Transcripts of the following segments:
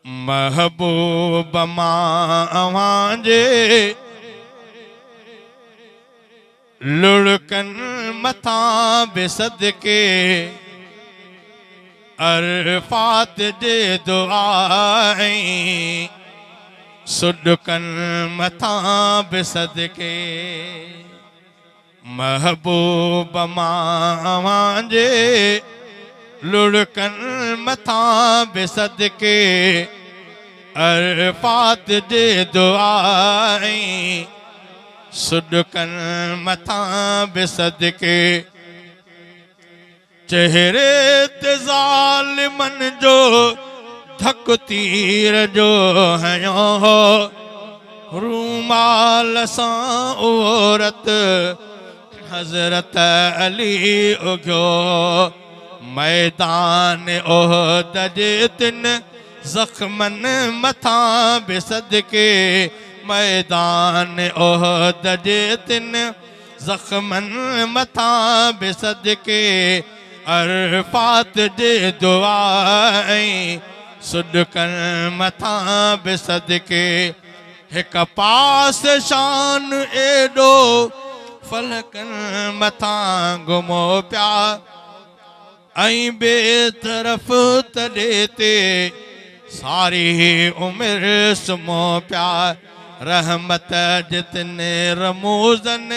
महबूब मां जे लुढ़कन मथां बि सदके अरफात जे दुआई सुॾकन मथां बि सदके महबूब मां जे लुढ़कन मथां बि सदके अरफात जे दुआई सुॾकन मथां बि सदके चेहरे ते ज़ालिमन जो धक तीर जो हयो रूमाल सां औरत हज़रत अली उगियो मैदान ओहद जे तिन ज़ख्मन मथां बि सदके मैदान ओहद जे तिन ज़ख्मन मथां बि सदके अरफात जे दुआई सुॾकन मथां बि सदके हिक पास शान एॾो फलकन मथां घुमो पिया ऐं बेतरफ़ तॾे ते सारी उमिरि सुम्हो पिया रहमत जितन रमूज़न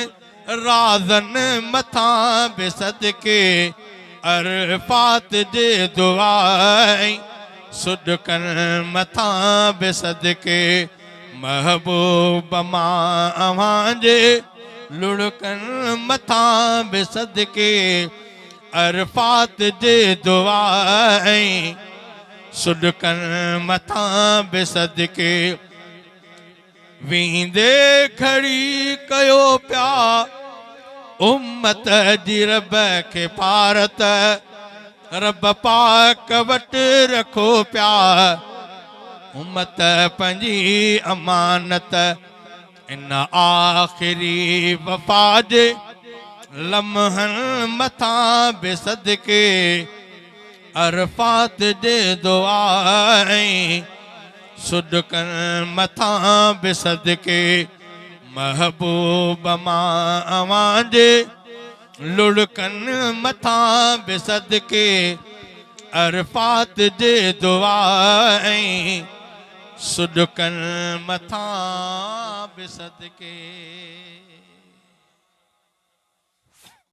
राज़न मथां बि सदके अरफात जे दुआई सुॾकन मथां बि सदके महबूब मां जे लुढ़कन मथां बि सदके अरफात जे दुआई सुॾकन मथां बि सदके वींदे खड़ी कयो पिया उम्मत जी रब खे पारत रब पाक वटि रखो पिया उम्मत पंहिंजी अमानत इन आख़िरी वफ़ा जे लम्हन मथां बि सदके अरफात जे दुआई सुॾकन मथां बि सदके महबूब मां जे लुढ़कन मथां बि सदके अरफात जे दुआई सुॾकन मथां बि सदके।